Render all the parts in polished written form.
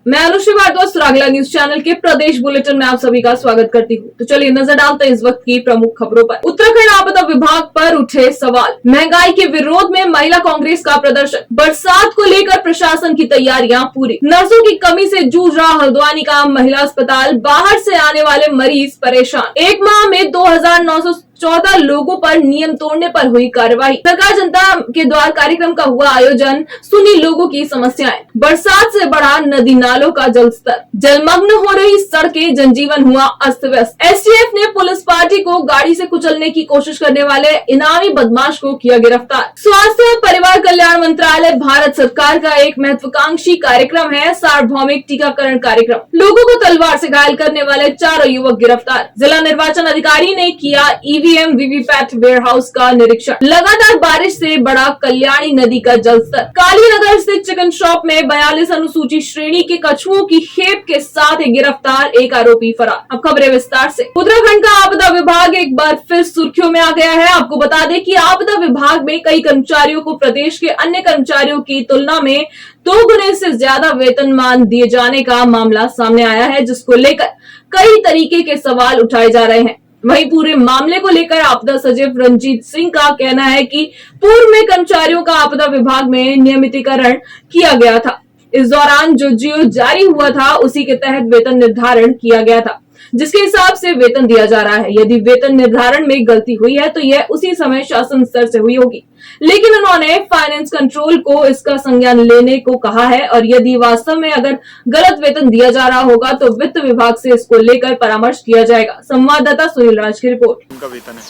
मैं Anushree Bhardwaj सुरागला news channel के प्रदेश bulletin में आप सभी का स्वागत करती हूँ। तो चलिए नजर डालते हैं इस वक्त की प्रमुख खबरों पर। उत्तराखंड आपदा विभाग पर उठे सवाल, महंगाई के विरोध में महिला कांग्रेस का प्रदर्शन, बरसात को लेकर प्रशासन की तैयारियां पूरी, नर्सों की कमी से जूझ रहा हल्द्वानी का महिला अस्पताल, बाहर से आने वाले मरीज परेशान, एक माह में 2914 लोगों पर नियम तोड़ने पर हुई कार्रवाई, सरकार जनता के द्वार कार्यक्रम का हुआ आयोजन, सुनी लोगों की समस्याएं, बरसात से बढ़ा नदी नालों का जलस्तर, जलमग्न हो रही सड़कें, जनजीवन हुआ अस्त व्यस्त। एसटीएफ ने पुलिस पार्टी को गाड़ी से कुचलने की कोशिश करने वाले इनामी बदमाश को किया गिरफ्तार। स्वास्थ्य और परिवार कल्याण मंत्रालय भारत सरकार का एक महत्वाकांक्षी कार्यक्रम है सार्वभौमिक टीकाकरण कार्यक्रम, लोगों को तलवार से घायल करने वाले 4 युवक गिरफ्तार। जिला निर्वाचन अधिकारी ने किया ईवीएम वीवीपैट वेयरहाउस का निरीक्षण, लगातार बारिश से बढ़ा कल्याणी नदी का जलस्तर। कालीनगर स्थित चिकन शॉप में 42 अनुसूचित श्रेणी के कछुओं की खेप के साथ गिरफ्तार, एक आरोपी फरार। अब खबरें विस्तार से। उत्तराखंड का आपदा विभाग एक बार फिर सुर्खियों में आ गया है। आपको बता दें कि आपदा विभाग में कई कर्मचारियों को प्रदेश के अन्य कर्मचारियों की तुलना में 2 गुने से ज्यादा वेतनमान दिए जाने का मामला सामने आया है, जिसको लेकर कई तरीके के सवाल उठाए जा रहे हैं। वहीं पूरे मामले को लेकर आपदा सचिव रंजीत सिंह का कहना है कि पूर्व में कर्मचारियों का आपदा विभाग में नियमितीकरण किया गया था। इस दौरान जो जियो जारी हुआ था उसी के तहत वेतन निर्धारण किया गया था, जिसके हिसाब से वेतन दिया जा रहा है। यदि वेतन निर्धारण में गलती हुई है तो यह उसी समय शासन स्तर से हुई होगी, लेकिन उन्होंने फाइनेंस कंट्रोल को इसका संज्ञान लेने को कहा है और यदि वास्तव में अगर गलत वेतन दिया जा रहा होगा तो वित्त विभाग से इसको लेकर परामर्श किया जाएगा। संवाददाता सुनील राज की रिपोर्ट। उनका वेतन है।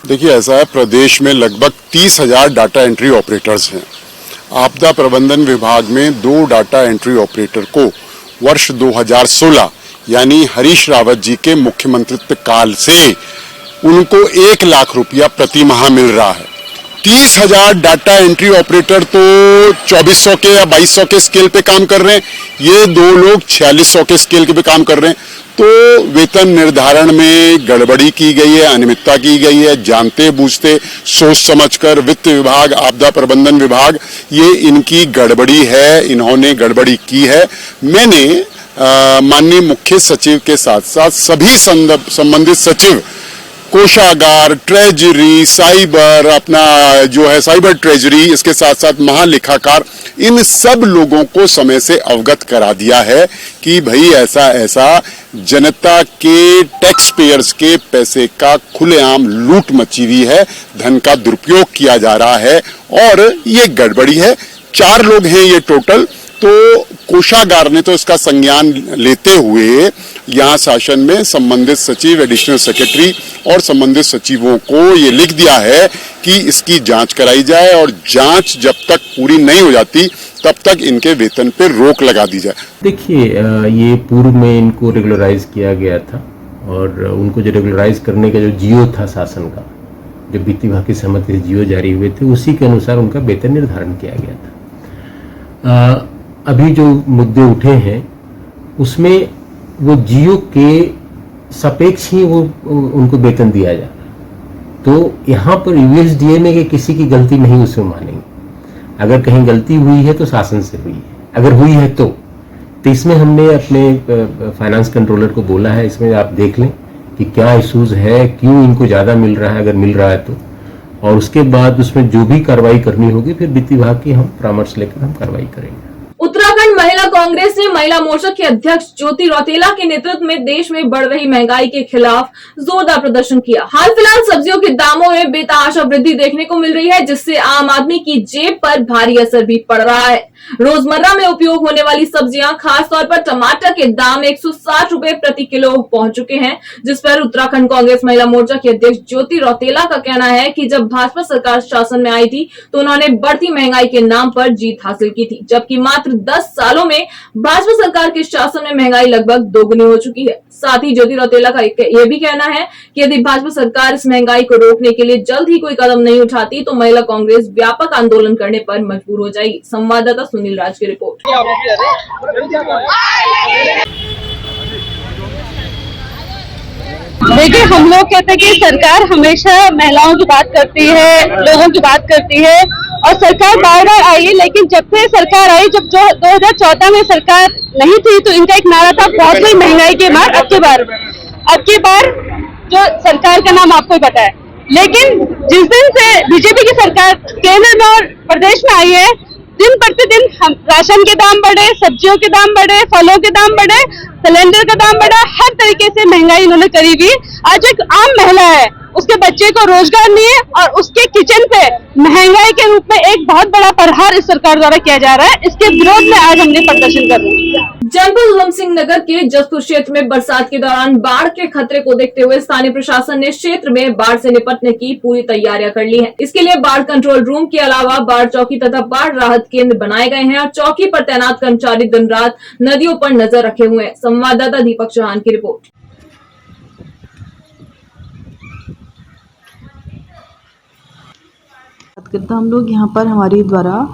देखिए, ऐसा है, प्रदेश में लगभग 30,000 डाटा एंट्री ऑपरेटर्स हैं। आपदा प्रबंधन विभाग में 2 डाटा एंट्री ऑपरेटर को वर्ष 2016 यानी हरीश रावत जी के मुख्यमंत्रित्व काल से उनको 1 लाख रुपया प्रति माह मिल रहा है। 30,000 डाटा एंट्री ऑपरेटर तो 2400 के या 2200 के स्केल पे काम कर रहे हैं, ये 2 लोग 4600 के स्केल पे काम कर रहे हैं। तो वेतन निर्धारण में गड़बड़ी की गई है, अनियमितता की गई है, जानते बूझते सोच समझकर वित्त विभाग, आपदा प्रबंधन विभाग, ये इनकी गड़बड़ी है, इन्होंने गड़बड़ी की है। मैंने माननीय मुख्य सचिव के साथ साथ सभी संबंधित सचिव, कोषागार, ट्रेजरी, साइबर, अपना जो है साइबर ट्रेजरी, इसके साथ साथ महालेखाकार, इन सब लोगों को समय से अवगत करा दिया है कि भाई ऐसा ऐसा जनता के टैक्स पेयर्स के पैसे का खुलेआम लूट मची हुई है, धन का दुरुपयोग किया जा रहा है और ये गड़बड़ी है। 4 लोग हैं ये टोटल। तो कोषागार ने तो इसका संज्ञान लेते हुए यहाँ शासन में संबंधित सचिव, एडिशनल सेक्रेटरी और संबंधित सचिवों को ये लिख दिया है कि इसकी जांच कराई जाए और जांच जब तक पूरी नहीं हो जाती तब तक इनके वेतन पे रोक लगा दी जाए। देखिए, ये पूर्व में इनको रेगुलराइज किया गया था और उनको जो रेगुलराइज करने का जो जियो था शासन का, जो वित्त विभाग की सहमति से जियो जारी हुए थे, उसी के अनुसार उनका वेतन निर्धारण किया गया था। अभी जो मुद्दे उठे हैं उसमें वो जियो के सापेक्ष ही वो उनको वेतन दिया जा रहा है। तो यहाँ पर यूएसडीए में कि किसी की गलती नहीं उसमें मानेंगे। अगर कहीं गलती हुई है तो शासन से हुई है, अगर हुई है तो इसमें हमने अपने फाइनेंस कंट्रोलर को बोला है, इसमें आप देख लें कि क्या इश्यूज है, क्यों इनको ज़्यादा मिल रहा है, अगर मिल रहा है तो, और उसके बाद उसमें जो भी कार्रवाई करनी होगी फिर वित्त विभाग की हम परामर्श लेकर हम कार्रवाई करेंगे। उत्तराखंड महिला कांग्रेस ने महिला मोर्चा के अध्यक्ष ज्योति रौतेला के नेतृत्व में देश में बढ़ रही महंगाई के खिलाफ जोरदार प्रदर्शन किया। हाल फिलहाल सब्जियों के दामों में बेतहाशा वृद्धि देखने को मिल रही है, जिससे आम आदमी की जेब पर भारी असर भी पड़ रहा है। रोजमर्रा में उपयोग होने वाली सब्जियां, खासतौर पर टमाटर के दाम 160 रुपए प्रति किलो पहुंच चुके हैं, जिस पर उत्तराखंड कांग्रेस महिला मोर्चा की अध्यक्ष ज्योति रौतेला का कहना है कि जब भाजपा सरकार शासन में आई थी तो उन्होंने बढ़ती महंगाई के नाम पर जीत हासिल की थी, जबकि मात्र 10 सालों में भाजपा सरकार के शासन में महंगाई लगभग दोगुनी हो चुकी है। साथ ही ज्योति रौतेला का यह भी कहना है कि यदि भाजपा सरकार इस महंगाई को रोकने के लिए जल्द ही कोई कदम नहीं उठाती तो महिला कांग्रेस व्यापक आंदोलन करने पर मजबूर हो जाएगी। संवाददाता सुनील राज की रिपोर्ट। देखिए, हम लोग कहते हैं कि सरकार हमेशा महिलाओं की बात करती है, लोगों की बात करती है और सरकार बार बार आई है, लेकिन जब से सरकार आई, जब जो 2014 में सरकार नहीं थी तो इनका एक नारा था बहुत ही महंगाई के मार। अब की बार जो सरकार का नाम आपको ही पता है, लेकिन जिस दिन से बीजेपी की सरकार केंद्र में और प्रदेश में आई है, दिन प्रतिदिन हम राशन के दाम बढ़े, सब्जियों के दाम बढ़े, फलों के दाम बढ़े, सिलेंडर का दाम बढ़ा, हर तरीके से महंगाई इन्होंने करी हुई। आज एक आम महिला है, उसके बच्चे को रोजगार नहीं है और उसके किचन पे महंगाई के रूप में एक बहुत बड़ा प्रहार इस सरकार द्वारा किया जा रहा है। इसके विरोध में आज हमने प्रदर्शन कर रहे हैं। जनपद उधम सिंह नगर के जसपुर क्षेत्र में बरसात के दौरान बाढ़ के खतरे को देखते हुए स्थानीय प्रशासन ने क्षेत्र में बाढ़ से निपटने की पूरी तैयारियां कर ली हैं। इसके लिए बाढ़ कंट्रोल रूम के अलावा बाढ़ चौकी तथा बाढ़ राहत केंद्र बनाए गए हैं और चौकी पर तैनात कर्मचारी दिन रात नदियों पर नजर रखे हुए हैं। संवाददाता दीपक चौहान की रिपोर्ट। बात करते हम लोग यहाँ पर हमारे द्वारा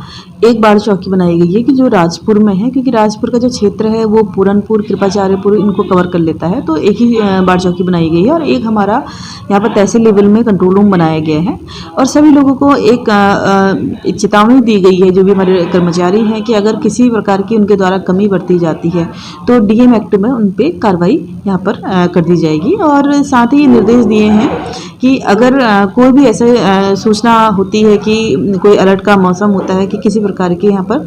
एक बाढ़ चौकी बनाई गई है कि जो राजपुर में है, क्योंकि राजपुर का जो क्षेत्र है वो पूरनपुर, कृपाचार्यपुर इनको कवर कर लेता है, तो एक ही बाढ़ चौकी बनाई गई है और एक हमारा यहाँ पर तहसील लेवल में कंट्रोल रूम बनाया गया है। और सभी लोगों को एक चेतावनी दी गई है, जो भी हमारे कर्मचारी हैं, कि अगर किसी प्रकार की उनके द्वारा कमी बरती जाती है तो डीएम एक्ट में उन पर कार्रवाई यहाँ पर कर दी जाएगी। और साथ ही निर्देश दिए हैं कि अगर कोई भी ऐसे सूचना होती है कि कोई अलर्ट का मौसम होता है कि किसी प्रकार के यहाँ पर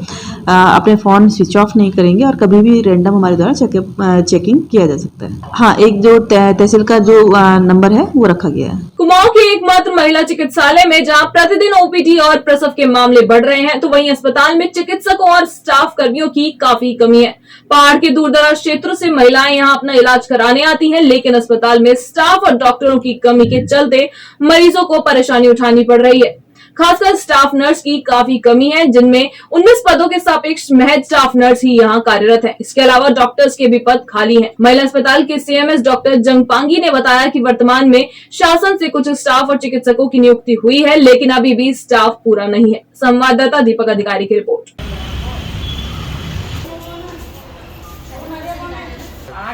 अपने फ़ोन स्विच ऑफ नहीं करेंगे और कभी भी रैंडम हमारे द्वारा चेकिंग किया जा सकता है। हाँ, एक जो तहसील का जो नंबर है वो रखा गया है। कुमाऊं की एकमात्र महिला चिकित्सालय में जहां प्रतिदिन ओपीडी और प्रसव के मामले बढ़ रहे हैं, तो वहीं अस्पताल में चिकित्सकों और स्टाफ कर्मियों की काफी कमी है। पहाड़ के दूरदराज क्षेत्रों से महिलाएं यहां अपना इलाज कराने आती हैं, लेकिन अस्पताल में स्टाफ और डॉक्टरों की कमी के चलते मरीजों को परेशानी उठानी पड़ रही है। खासकर स्टाफ नर्स की काफी कमी है, जिनमें 19 पदों के सापेक्ष महज स्टाफ नर्स ही यहां कार्यरत है। इसके अलावा डॉक्टर्स के भी पद खाली हैं। महिला अस्पताल के सीएमएस डॉक्टर जंगपांगी ने बताया कि वर्तमान में शासन से कुछ स्टाफ और चिकित्सकों की नियुक्ति हुई है, लेकिन अभी भी स्टाफ पूरा नहीं है। संवाददाता दीपक अधिकारी की रिपोर्ट।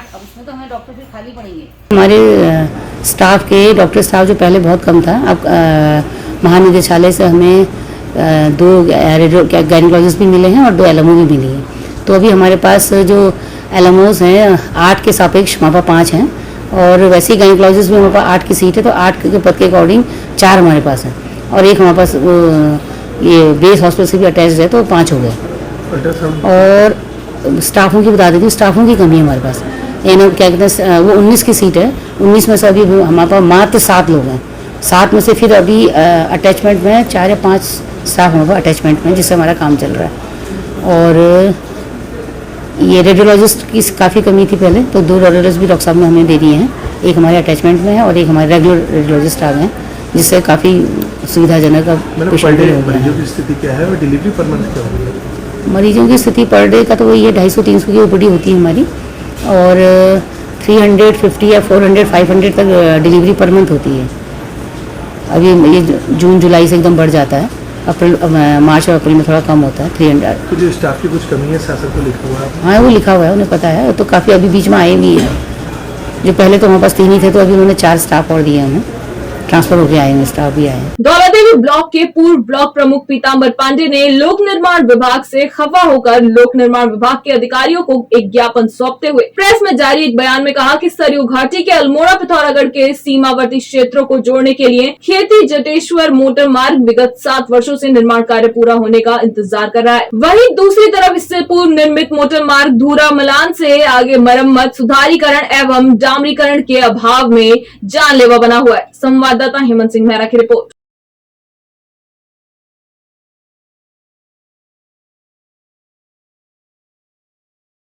अब उसमें तो हमें डॉक्टर फिर खाली पड़ेंगे। हमारे स्टाफ के डॉक्टर स्टाफ जो पहले बहुत कम था, अब महानिदेशालय से हमें 2 गायनिकोलॉजिस्ट भी मिले हैं और 2 एलएमओ भी मिली है। तो अभी हमारे पास जो एलएमओज हैं 8 के सापेक्ष हमारे पास 5 हैं और वैसे ही गायनिकोलॉजिस्ट भी हमारे पास 8 की सीट है, तो 8 के पद के अकॉर्डिंग 4 हमारे पास है और एक हमारे पास ये बेस हॉस्पिटल से भी अटैच्ड है, तो 5 हो गए। और स्टाफों की बता देती हूँ, स्टाफों की कमी है हमारे पास। क्या कहते हैं, वो 19 की सीट है, 19 में से अभी हमारे पास मात्र 7 लोग हैं। 7 में से फिर अभी अटैचमेंट में 4 या 5 स्टाफ हमारे पास अटैचमेंट में, जिससे हमारा काम चल रहा है। और ये रेडियोलॉजिस्ट की काफ़ी कमी थी पहले, तो 2 रेडियोलॉजिस्ट भी डॉक्टर साहब ने हमें दे दिए हैं। एक हमारे अटैचमेंट में है और एक हमारे रेगुलर रेडियोलॉजिस्ट आ गए हैं, जिससे काफ़ी सुविधाजनक मरीजों की स्थिति क्या है और डिलीवरी पर मंथ क्या होगी? मरीजों की स्थिति पर डे का तो वही है, 250-300 की ओपीडी होती है हमारी और 350 या 400 500 तक डिलीवरी पर मंथ होती है। अभी ये जून जुलाई से एकदम बढ़ जाता है, अप्रैल मार्च और अप्रैल में थोड़ा कम होता है 300। कुछ स्टाफ की कुछ कमी है, शासन को लिखा हुआ है? हाँ, वो लिखा हुआ है, उन्हें पता है। तो काफ़ी अभी बीच में आए भी हैं, जो पहले तो हमारे पास 3 ही थे, तो अभी उन्होंने 4 स्टाफ और दिए हमें, ट्रांसफर होकर आए हैं, स्टाफ भी आए हैं। दौलतदेवी ब्लॉक के पूर्व ब्लॉक प्रमुख पीताम्बर पांडे ने लोक निर्माण विभाग से खफा होकर लोक निर्माण विभाग के अधिकारियों को एक ज्ञापन सौंपते हुए प्रेस में जारी एक बयान में कहा कि सरयू घाटी के अल्मोड़ा पिथौरागढ़ के सीमावर्ती क्षेत्रों को जोड़ने के लिए खेती जटेश्वर मोटर मार्ग विगत 7 वर्षों से निर्माण कार्य पूरा होने का इंतजार कर रहा है। वहीं दूसरी तरफ इससे पूर्व निर्मित मोटर मार्ग धूरा मलान से आगे मरम्मत, सुधारीकरण एवं डामरीकरण के अभाव में जानलेवा बना हुआ है। संवाददाता हेमंत सिंह मेहरा की रिपोर्ट।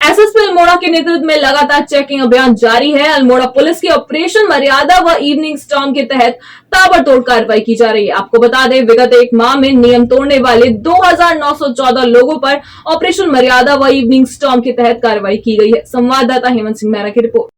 एसएसपी अल्मोड़ा के नेतृत्व में लगातार चेकिंग अभियान जारी है। अल्मोड़ा पुलिस की ऑपरेशन मर्यादा व इवनिंग स्टॉर्म के तहत ताबड़तोड़ कार्रवाई की जा रही है। आपको बता दें, विगत 1 माह में नियम तोड़ने वाले 2914 लोगों पर ऑपरेशन मर्यादा व इवनिंग स्टॉर्म के तहत कार्रवाई की गई है। संवाददाता हेमंत सिंह मेहरा की रिपोर्ट।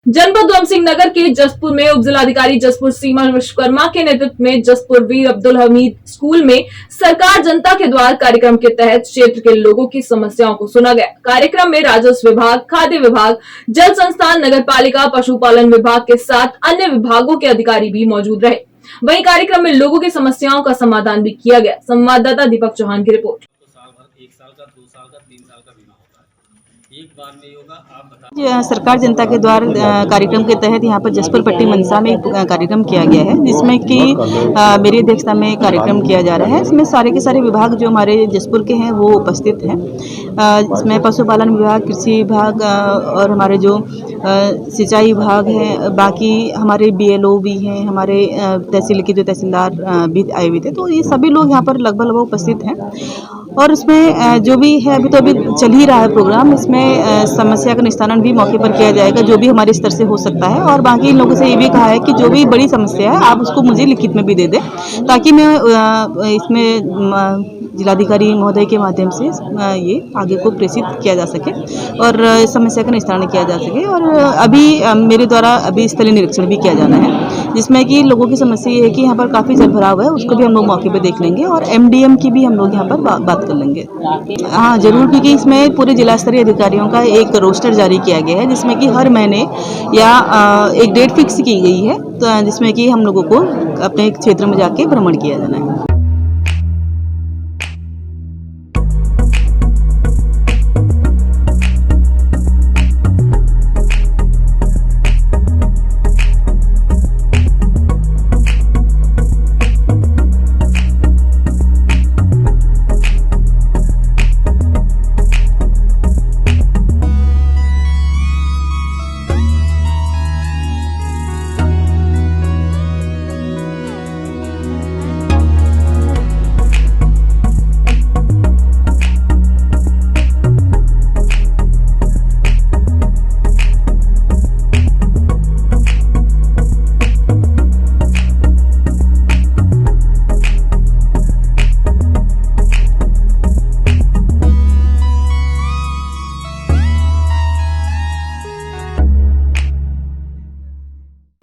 जनपद उधम सिंह नगर के जसपुर में उप जिलाधिकारी जसपुर सीमा विश्वकर्मा के नेतृत्व में जसपुर वीर अब्दुल हमीद स्कूल में सरकार जनता के द्वार कार्यक्रम के तहत क्षेत्र के लोगों की समस्याओं को सुना गया। कार्यक्रम में राजस्व विभाग, खाद्य विभाग, जल संस्थान, नगर पालिका, पशुपालन विभाग के साथ अन्य विभागों के अधिकारी भी मौजूद रहे। वहीं कार्यक्रम में लोगों की समस्याओं का समाधान भी किया गया। संवाददाता दीपक चौहान की रिपोर्ट। साल भर 1 साल का, 2 साल का, 3 साल का बीमा होता है, एक बार में होगा। आप बता सरकार जनता के द्वार कार्यक्रम के तहत यहाँ पर जसपुर पट्टी मनसा में एक कार्यक्रम किया गया है, जिसमें कि मेरी अध्यक्षता में कार्यक्रम किया जा रहा है। इसमें सारे के सारे विभाग जो हमारे जसपुर के हैं वो उपस्थित हैं। इसमें पशुपालन विभाग, कृषि विभाग और हमारे जो सिंचाई विभाग हैं, बाकी हमारे BLO भी हैं, हमारे तहसील के जो तहसीलदार भी आए हुए थे। तो ये सभी लोग यहाँ पर लगभग उपस्थित हैं। और इसमें जो भी है अभी चल ही रहा है प्रोग्राम, इसमें समस्या का निस्तारण भी मौके पर किया जाएगा जो भी हमारे स्तर से हो सकता है। और बाकी इन लोगों से ये भी कहा है कि जो भी बड़ी समस्या है आप उसको मुझे लिखित में भी दे दें, ताकि मैं इसमें जिलाधिकारी महोदय के माध्यम से ये आगे को प्रेषित किया जा सके और समस्या का निस्तारण किया जा सके। और अभी मेरे द्वारा अभी स्थलीय निरीक्षण भी किया जाना है, जिसमें कि लोगों की समस्या ये है कि यहाँ पर काफ़ी जल भराव है, उसको भी हम लोग मौके पे देख लेंगे और MDM की भी हम लोग यहाँ पर बात कर लेंगे। हाँ जरूर, क्योंकि इसमें पूरे जिला स्तरीय अधिकारियों का एक रोस्टर जारी किया गया है, जिसमें कि हर महीने या एक डेट फिक्स की गई है, तो जिसमें कि हम लोगों को अपने क्षेत्र में जाके भ्रमण किया जाना है।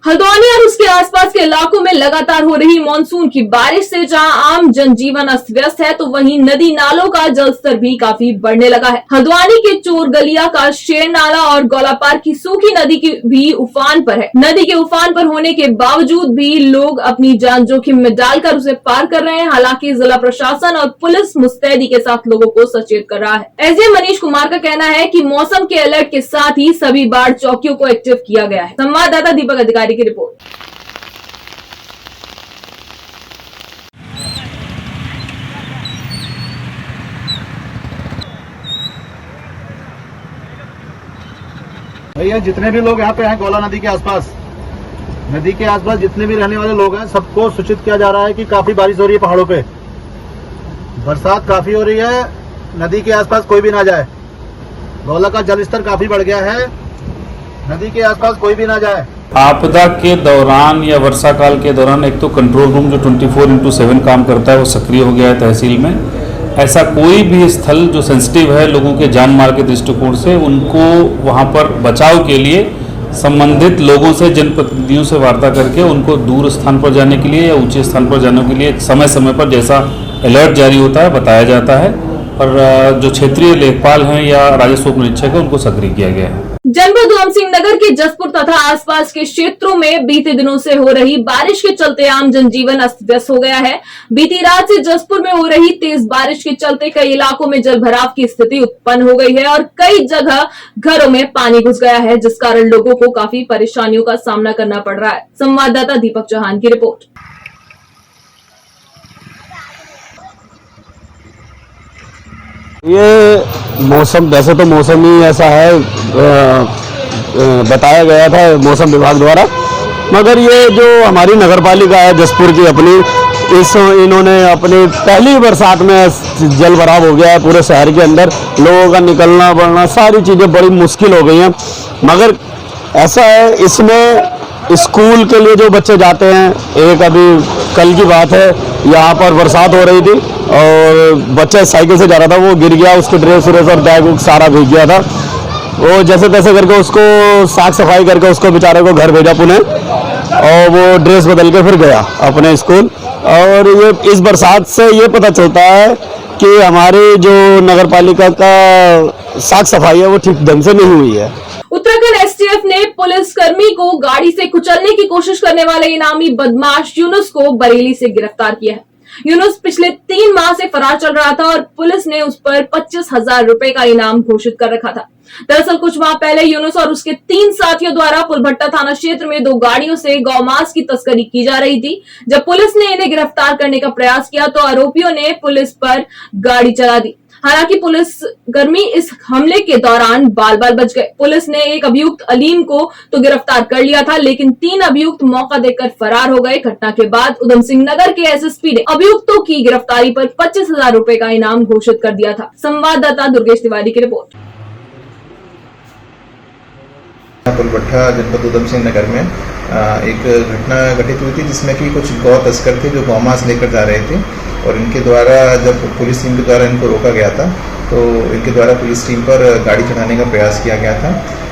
हल्द्वानी और उसके आसपास के इलाकों में लगातार हो रही मानसून की बारिश से जहां आम जनजीवन अस्त व्यस्त है, तो वहीं नदी नालों का जलस्तर भी काफी बढ़ने लगा है। हल्द्वानी के चोरगलिया का शेर नाला और गौलापार की सूखी नदी की भी उफान पर है। नदी के उफान पर होने के बावजूद भी लोग अपनी जान जोखिम में डालकर उसे पार कर रहे हैं। हालांकि जिला प्रशासन और पुलिस मुस्तैदी के साथ लोगों को सचेत कर रहा है। SDM मनीष कुमार का कहना है कि मौसम के अलर्ट के साथ ही सभी बाढ़ चौकियों को एक्टिव किया गया है। संवाददाता दीपक अधिकारी की रिपोर्ट। भैया जितने भी लोग यहाँ पे हैं गौला नदी के आसपास जितने भी रहने वाले लोग हैं, सबको सूचित किया जा रहा है कि काफी बारिश हो रही है। पहाड़ों पे बरसात काफी हो रही है, नदी के आसपास कोई भी ना जाए। गौला का जलस्तर काफी बढ़ गया है, नदी के आसपास कोई भी ना जाए। आपदा के दौरान या वर्षा काल के दौरान एक तो कंट्रोल रूम जो 24/7 काम करता है वो सक्रिय हो गया है तहसील में। ऐसा कोई भी स्थल जो सेंसिटिव है लोगों के जान माल के दृष्टिकोण से, उनको वहाँ पर बचाव के लिए संबंधित लोगों से, जनप्रतिनिधियों से वार्ता करके उनको दूर स्थान पर जाने के लिए या ऊंचे स्थान पर जाने के लिए समय समय पर जैसा अलर्ट जारी होता है बताया जाता है। और जो क्षेत्रीय लेखपाल हैं या राजस्व निरीक्षक है उनको सक्रिय किया गया है। जनपद उधम सिंह नगर के जसपुर तथा आसपास के क्षेत्रों में बीते दिनों से हो रही बारिश के चलते आम जनजीवन अस्त व्यस्त हो गया है। बीती रात से जसपुर में हो रही तेज बारिश के चलते कई इलाकों में जल भराव की स्थिति उत्पन्न हो गई है और कई जगह घरों में पानी घुस गया है, जिस कारण लोगों को काफी परेशानियों का सामना करना पड़ रहा है। संवाददाता दीपक चौहान की रिपोर्ट। ये मौसम, वैसे तो मौसम ही ऐसा है, बताया गया था मौसम विभाग द्वारा, मगर ये जो हमारी नगर पालिका है जसपुर की अपनी, इन्होंने अपनी पहली बरसात में जल भराव हो गया है पूरे शहर के अंदर। लोगों का निकलना बढ़ना सारी चीज़ें बड़ी मुश्किल हो गई हैं। मगर ऐसा है, इसमें स्कूल के लिए जो बच्चे जाते हैं, एक अभी कल की बात है, यहाँ पर बरसात हो रही थी और बच्चा साइकिल से जा रहा था, वो गिर गया, उसके ड्रेस व्रेस और बैग सारा भीग गया था। वो जैसे तैसे करके उसको साफ सफाई करके उसको बेचारे को घर भेजा पुणे, और वो ड्रेस बदल के फिर गया अपने स्कूल। और ये इस बरसात से ये पता चलता है कि हमारी जो नगर पालिका का साफ सफाई है वो ठीक ढंग से नहीं हुई है। उत्तराखंड एसटीएफ ने पुलिसकर्मी को गाड़ी से कुचलने की कोशिश करने वाले इनामी बदमाश यूनुस को बरेली से गिरफ्तार किया है। यूनुस पिछले 3 माह से फरार चल रहा था और पुलिस ने उस पर 25,000 रुपए का इनाम घोषित कर रखा था। दरअसल कुछ माह पहले यूनुस और उसके 3 साथियों द्वारा पुलभट्टा थाना क्षेत्र में 2 गाड़ियों से गौमांस की तस्करी की जा रही थी। जब पुलिस ने इन्हें गिरफ्तार करने का प्रयास किया तो आरोपियों ने पुलिस पर गाड़ी चला दी। हालांकि पुलिसकर्मी इस हमले के दौरान बाल बाल बच गए। पुलिस ने एक अभियुक्त अलीम को तो गिरफ्तार कर लिया था, लेकिन 3 अभियुक्त मौका देकर फरार हो गए। घटना के बाद उधम सिंह नगर के एसएसपी ने अभियुक्तों की गिरफ्तारी पर 25,000 रुपए का इनाम घोषित कर दिया था। संवाददाता दुर्गेश तिवारी की रिपोर्ट। पुलभट्टा जनपद उधम सिंह नगर में एक घटना घटित हुई थी जिसमें कि कुछ गौ तस्कर थे जो गौमांस लेकर जा रहे थे, और इनके द्वारा जब पुलिस टीम के द्वारा इनको रोका गया था तो इनके द्वारा पुलिस टीम पर गाड़ी चढ़ाने का प्रयास किया गया था।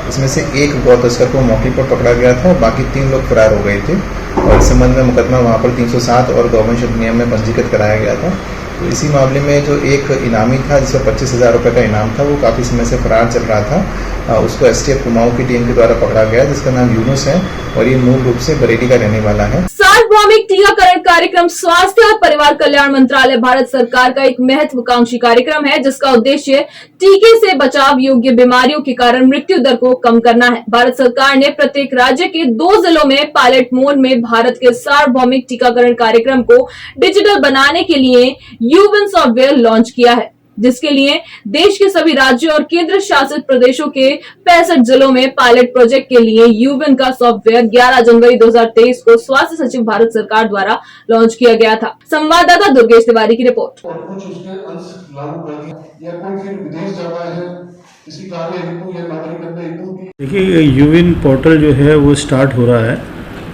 इसमें से एक गौ तस्कर को मौके पर पकड़ा गया था और बाकी 3 लोग फरार हो गए थे, और इस संबंध में मुकदमा वहाँ पर 307 और गवर्नमेंट अधिनियम में पंजीकृत कराया गया था। तो इसी मामले में जो एक इनामी था जिसका 25,000 रुपये का इनाम था वो काफ़ी समय से फरार चल रहा था। उसको एसटीएफ कुमाऊं की टीम के द्वारा पकड़ा गया, जिसका नाम यूनुस है और ये मूल रूप से बरेली का रहने वाला है। सार्वभौमिक टीकाकरण कार्यक्रम स्वास्थ्य और परिवार कल्याण मंत्रालय भारत सरकार का एक महत्वाकांक्षी कार्यक्रम है, जिसका उद्देश्य टीके से बचाव योग्य बीमारियों के कारण मृत्यु दर को कम करना है। भारत सरकार ने प्रत्येक राज्य के 2 जिलों में पायलट मोड में भारत के सार्वभौमिक टीकाकरण कार्यक्रम को डिजिटल बनाने के लिए यूविन सॉफ्टवेयर लॉन्च किया है, जिसके लिए देश के सभी राज्यों और केंद्र शासित प्रदेशों के 65 जिलों में पायलट प्रोजेक्ट के लिए यूविन का सॉफ्टवेयर 11 जनवरी 2023 को स्वास्थ्य सचिव भारत सरकार द्वारा लॉन्च किया गया था। संवाददाता दुर्गेश तिवारी की रिपोर्ट। और कुछ उसके अंश लागू कर दिए या कोई फिर विदेश जा रहा है किसी कार्य हेतु या नौकरी करने हेतु। देखिए, यूविन पोर्टल जो है वो स्टार्ट हो रहा है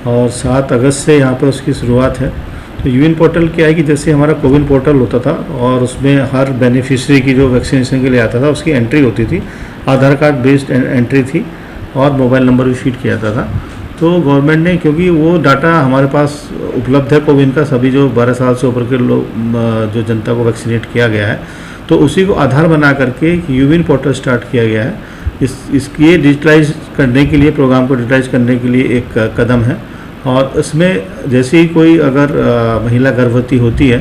और 7 अगस्त से यहाँ पर उसकी शुरुआत है। तो यूविन पोर्टल क्या है कि जैसे हमारा कोविन पोर्टल होता था और उसमें हर बेनिफिशियरी की जो वैक्सीनेशन के लिए आता था उसकी एंट्री होती थी, आधार कार्ड बेस्ड एंट्री थी और मोबाइल नंबर भी फीड किया जाता था। तो गवर्नमेंट ने, क्योंकि वो डाटा हमारे पास उपलब्ध है कोविन का, सभी जो 12 साल से ऊपर के लोग जो जनता को वैक्सीनेट किया गया है, तो उसी को आधार बना करके यूविन पोर्टल स्टार्ट किया गया है। इसके डिजिटलाइज करने के लिए, प्रोग्राम को डिजिटलाइज करने के लिए एक कदम है। और इसमें जैसे ही कोई अगर महिला गर्भवती होती है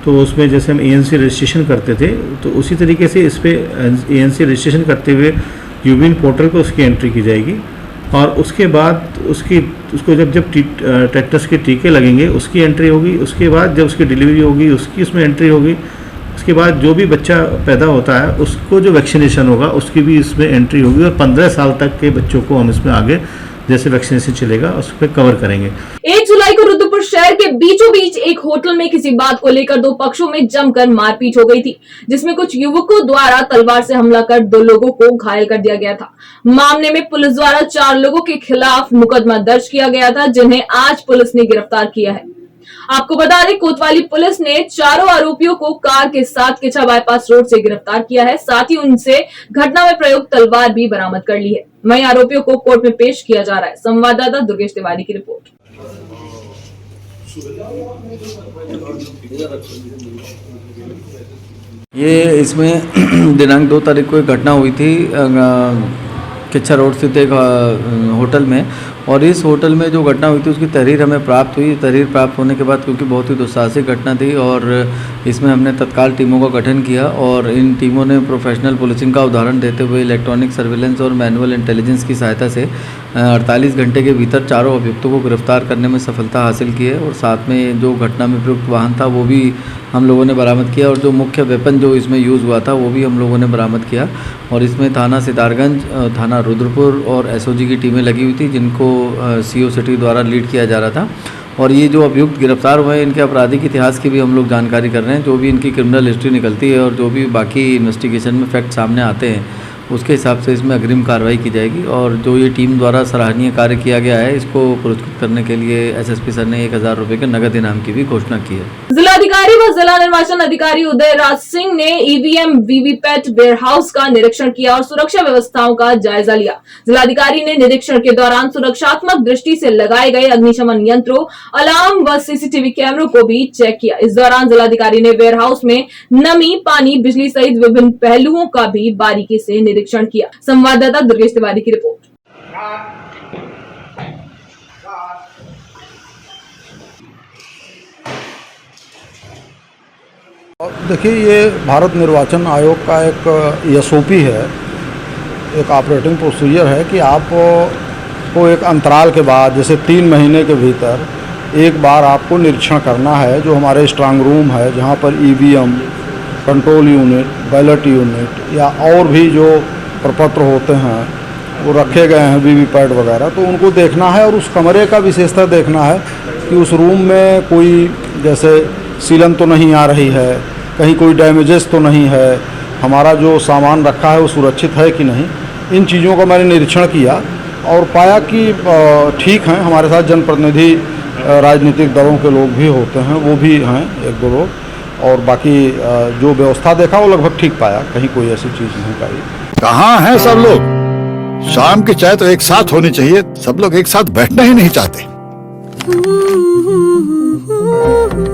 तो उसमें जैसे हम एएनसी रजिस्ट्रेशन करते थे, तो उसी तरीके से इस पर एएनसी रजिस्ट्रेशन करते हुए यूविन पोर्टल पर उसकी एंट्री की जाएगी। और उसके बाद उसको जब टेटनस के टीके लगेंगे उसकी एंट्री होगी। उसके बाद जब उसकी डिलीवरी होगी उसकी उसमें एंट्री होगी। उसके बाद जो भी बच्चा पैदा होता है उसको जो वैक्सीनेशन होगा उसकी भी इसमें एंट्री होगी। और 15 साल तक के बच्चों को हम इसमें आगे जैसे वैक्सीनेशन चलेगा उस पर कवर करेंगे। 1 जुलाई को रुद्रपुर शहर के बीचों बीच एक होटल में किसी बात को लेकर 2 पक्षों में जमकर मारपीट हो गई थी, जिसमें कुछ युवकों द्वारा तलवार से हमला कर 2 लोगों को घायल कर दिया गया था। मामले में पुलिस द्वारा 4 लोगों के खिलाफ मुकदमा दर्ज किया गया था, जिन्हें आज पुलिस ने गिरफ्तार किया है। आपको बता दें, कोतवाली पुलिस ने चारों आरोपियों को कार के साथ किचा बाईपास रोड से गिरफ्तार किया है। साथ ही उनसे घटना में प्रयुक्त तलवार भी बरामद कर ली है। वहीं आरोपियों को कोर्ट में पेश किया जा रहा है। संवाददाता दुर्गेश तिवारी की रिपोर्ट। ये इसमें दिनांक 2 तारीख को एक घटना हुई थी किच्छा रोड स्थित एक होटल में, और इस होटल में जो घटना हुई थी उसकी तहरीर हमें प्राप्त हुई। तहरीर प्राप्त होने के बाद, क्योंकि बहुत ही दुस्साहसिक घटना थी और इसमें हमने तत्काल टीमों का गठन किया और इन टीमों ने प्रोफेशनल पुलिसिंग का उदाहरण देते हुए इलेक्ट्रॉनिक सर्विलेंस और मैनुअल इंटेलिजेंस की सहायता से 48 घंटे के भीतर चारों अभियुक्तों को गिरफ्तार करने में सफलता हासिल की है। और साथ में जो घटना में प्रयुक्त वाहन था वो भी हम लोगों ने बरामद किया और जो मुख्य वेपन जो इसमें यूज़ हुआ था वो भी हम लोगों ने बरामद किया। और इसमें थाना सितारगंज, थाना रुद्रपुर और एसओजी की टीमें लगी हुई थी, जिनको सीओ सिटी द्वारा लीड किया जा रहा था। और ये जो अभियुक्त गिरफ्तार हुए हैं इनके आपराधिक इतिहास की भी हम लोग जानकारी कर रहे हैं। जो भी इनकी क्रिमिनल हिस्ट्री निकलती है और जो भी बाकी इन्वेस्टिगेशन में फैक्ट सामने आते हैं उसके हिसाब से इसमें अग्रिम कार्रवाई की जाएगी। और जो ये टीम द्वारा सराहनीय कार्य किया गया है इसको पुरस्कृत करने के लिए एसएसपी सर ने 1000 रुपये के नगद इनाम की भी घोषणा की है। जिलाधिकारी व जिला निर्वाचन अधिकारी उदय राज सिंह ने ईवीएम वीवीपैट वेयरहाउस का निरीक्षण किया और सुरक्षा व्यवस्थाओं का जायजा लिया। जिलाधिकारी ने निरीक्षण के दौरान सुरक्षात्मक दृष्टि से लगाए गए अग्निशमन यंत्रों, अलार्म व सीसीटीवी कैमरों को भी चेक किया। इस दौरान जिलाधिकारी ने वेयरहाउस में नमी, पानी, बिजली सहित विभिन्न पहलुओं का भी बारीकी से निरीक्षण किया। संवाददाता दुर्गेश तिवारी की रिपोर्ट। देखिए, ये भारत निर्वाचन आयोग का एक एसओपी है, एक ऑपरेटिंग प्रोसीजर है कि आपको एक अंतराल के बाद जैसे 3 महीने के भीतर एक बार आपको निरीक्षण करना है। जो हमारे स्ट्रांग रूम है जहाँ पर EVM, control unit, ballot unit या और भी जो प्रपत्र होते हैं वो रखे गए हैं, वीवीपैट वगैरह, तो उनको देखना है और उस कमरे का विशेषता देखना है कि उस रूम में कोई जैसे सीलन तो नहीं आ रही है, कहीं कोई डैमेजेस तो नहीं है, हमारा जो सामान रखा है वो सुरक्षित है कि नहीं। इन चीज़ों का मैंने निरीक्षण किया और पाया कि ठीक हैं। हमारे साथ जनप्रतिनिधि राजनीतिक दलों के लोग भी होते हैं, वो भी हैं 1-2 लोग, और बाकी जो व्यवस्था देखा वो लगभग ठीक पाया, कहीं कोई ऐसी चीज़ नहीं पाई। कहाँ हैं सब लोग? शाम की चाय तो एक साथ होनी चाहिए, सब लोग एक साथ बैठना ही नहीं चाहते।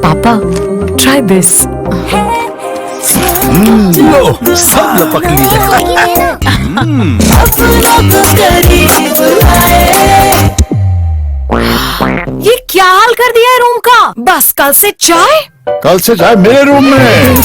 पापा, ट्राई दिस। लो, सब लपक ये क्या हाल कर दिया है रूम का? बस कल से चाय मेरे रूम में।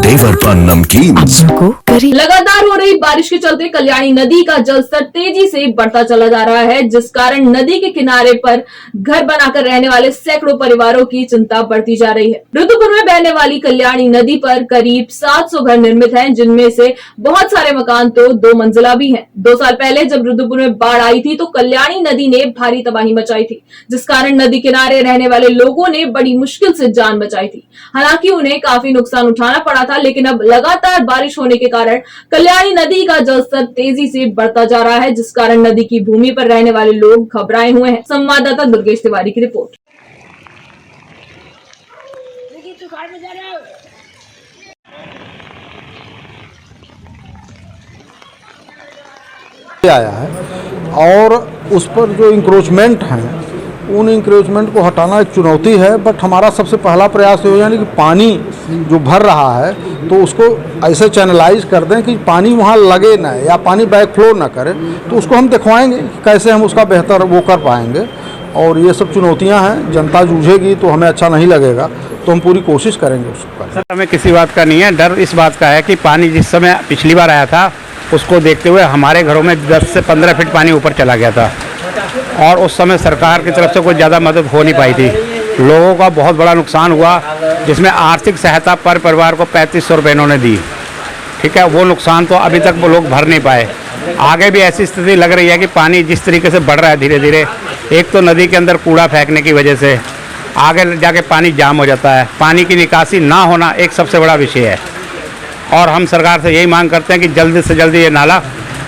देवर पान नमकीन को करी। लगातार हो रही बारिश के चलते कल्याणी नदी का जलस्तर तेजी से बढ़ता चला जा रहा है, जिस कारण नदी के किनारे पर घर बनाकर रहने वाले सैकड़ों परिवारों की चिंता बढ़ती जा रही है। रुद्रपुर में बहने वाली कल्याणी नदी पर करीब 700 घर निर्मित हैं, जिनमें से बहुत सारे मकान तो 2 मंजिला भी हैं। 2 साल पहले जब रुद्रपुर में बाढ़ आई थी तो कल्याणी नदी ने भारी तबाही मचाई थी, जिस कारण नदी किनारे रहने वाले लोगों ने बड़ी मुश्किल से जान बचाई थी। हालांकि उन्हें काफी नुकसान उठाना पड़ा था, लेकिन अब लगातार बारिश होने के कारण कल्याणी नदी का जलस्तर तेजी से बढ़ता जा रहा है, जिस कारण नदी की भूमि पर रहने वाले लोग घबराए हुए हैं। संवाददाता दुर्गेश तिवारी की रिपोर्ट। आया है और उस पर जो इंक्रोचमेंट हैं उन इंक्रोचमेंट को हटाना एक चुनौती है, बट हमारा सबसे पहला प्रयास ये हो यानी कि पानी जो भर रहा है तो उसको ऐसे चैनलाइज कर दें कि पानी वहाँ लगे ना या पानी बैक फ्लो ना करे। तो उसको हम दिखवाएंगे कि कैसे हम उसका बेहतर वो कर पाएंगे, और ये सब चुनौतियाँ हैं। जनता जूझेगी तो हमें अच्छा नहीं लगेगा, तो हम पूरी कोशिश करेंगे उसको। सर, हमें किसी बात का नहीं है डर, इस बात का है कि पानी जिस समय पिछली बार आया था उसको देखते हुए हमारे घरों में 10 से 15 फीट पानी ऊपर चला गया था, और उस समय सरकार की तरफ से कोई ज़्यादा मदद हो नहीं पाई थी। लोगों का बहुत बड़ा नुकसान हुआ, जिसमें आर्थिक सहायता पर परिवार को 3500 रुपये इन्होंने दी। ठीक है, वो नुकसान तो अभी तक वो लोग भर नहीं पाए। आगे भी ऐसी स्थिति लग रही है कि पानी जिस तरीके से बढ़ रहा है धीरे धीरे, एक तो नदी के अंदर कूड़ा फेंकने की वजह से आगे जाके पानी जाम हो जाता है। पानी की निकासी ना होना एक सबसे बड़ा विषय है, और हम सरकार से यही मांग करते हैं कि जल्द से जल्द ये नाला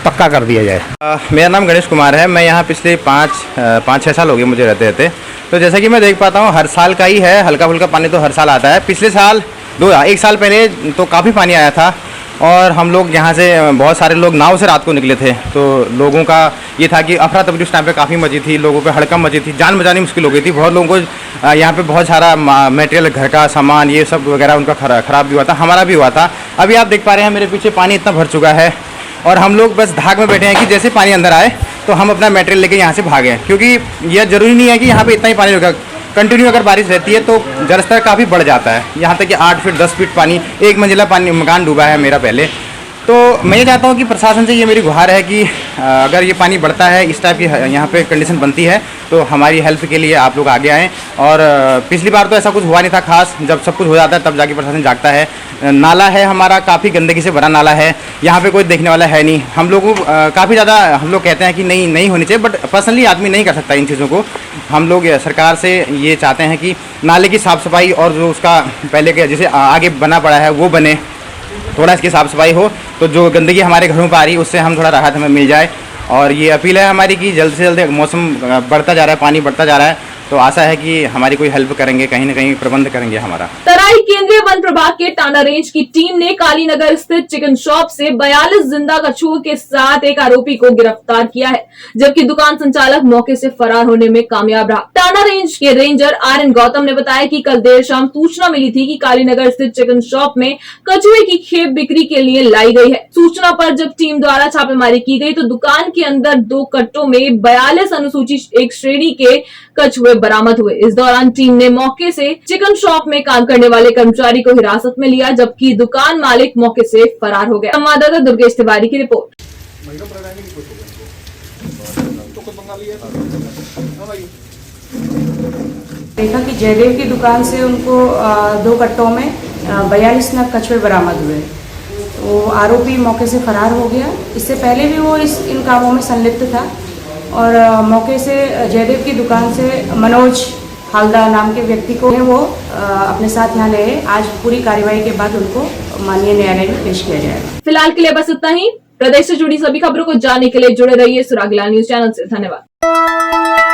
पक्का कर दिया जाए। मेरा नाम गणेश कुमार है। मैं यहाँ पिछले 5-6 साल हो गए मुझे रहते रहते। तो जैसा कि मैं देख पाता हूँ हर साल का ही है, हल्का फुल्का पानी तो हर साल आता है। पिछले साल 1 साल पहले तो काफ़ी पानी आया था, और हम लोग यहाँ से बहुत सारे लोग नाव से रात को निकले थे। तो लोगों का ये था कि अफरा तफरी उस टाइम पे काफ़ी मची थी, लोगों पे हड़कम मची थी, जान बचानी मुश्किल हो गई थी। बहुत लोगों को यहाँ पे बहुत सारा मटेरियल, घर का सामान, ये सब वगैरह उनका खराब भी हुआ था, हमारा भी हुआ था। अभी आप देख पा रहे हैं मेरे पीछे पानी इतना भर चुका है, और हम लोग बस धाक में बैठे हैं कि जैसे पानी अंदर आए तो हम अपना मटेरियल लेके यहाँ से भागें, क्योंकि यह ज़रूरी नहीं है कि यहाँ पे इतना ही पानी होगा। कंटिन्यू अगर बारिश रहती है तो जलस्तर काफ़ी बढ़ जाता है, यहाँ तक कि 8 फीट 10 फीट पानी, 1 मंजिला पानी मकान डूबा है मेरा पहले। तो मैं ये चाहता हूँ कि प्रशासन से ये मेरी गुहार है कि अगर ये पानी बढ़ता है, इस टाइप की यहाँ पे कंडीशन बनती है, तो हमारी हेल्प के लिए आप लोग आगे आएँ। और पिछली बार तो ऐसा कुछ हुआ नहीं था खास, जब सब कुछ हो जाता है तब जाके प्रशासन जागता है। नाला है हमारा, काफ़ी गंदगी से भरा नाला है, यहाँ पे कोई देखने वाला है नहीं। हम लोग काफ़ी ज़्यादा हम लोग कहते हैं कि नहीं होनी चाहिए, बट पर्सनली आदमी नहीं कर सकता इन चीज़ों को। हम लोग सरकार से ये चाहते हैं कि नाले की साफ़ सफाई, और जो उसका पहले के जैसे आगे बना पड़ा है वो बने, थोड़ा इसकी साफ़ सफाई हो, तो जो गंदगी हमारे घरों पर आ रही है उससे हम थोड़ा राहत हमें मिल जाए। और ये अपील है हमारी कि जल्द से जल्द, मौसम बढ़ता जा रहा है, पानी बढ़ता जा रहा है, तो आशा है कि हमारी कोई हेल्प करेंगे, कहीं न कहीं प्रबंध करेंगे हमारा। तराई केंद्रीय वन प्रभाग के टांडा रेंज की टीम ने कालीनगर स्थित चिकन शॉप से 42 जिंदा कछुओं के साथ एक आरोपी को गिरफ्तार किया है, जबकि दुकान संचालक मौके से फरार होने में कामयाब रहा। टांडा रेंज के रेंजर RN गौतम ने बताया कि कल देर शाम सूचना मिली थी कि कालीनगर स्थित चिकन शॉप में कछुए की खेप बिक्री के लिए लाई गई है। सूचना पर जब टीम द्वारा छापेमारी की गई तो दुकान के अंदर 2 कट्टों में 42 अनुसूचित 1 श्रेणी के कछुए बरामद हुए। इस दौरान टीम ने मौके से चिकन शॉप में काम करने वाले कर्मचारी को हिरासत में लिया, जबकि दुकान मालिक मौके से फरार हो गया। संवाददाता दुर्गेश तिवारी की रिपोर्ट। देखा कि जयदेव की दुकान से उनको 2 कट्टों में 42 नग कछुए बरामद हुए। वो आरोपी मौके से फरार हो गया। इससे पहले भी वो इन कामों में संलिप्त था और मौके से जयदेव की दुकान से मनोज हालदार नाम के व्यक्ति को वो अपने साथ यहाँ ले। आज पूरी कार्रवाई के बाद उनको माननीय न्यायालय में पेश किया जाएगा। फिलहाल के लिए बस इतना ही। प्रदेश से जुड़ी सभी खबरों को जानने के लिए जुड़े रहिए सुरागला न्यूज चैनल से। धन्यवाद।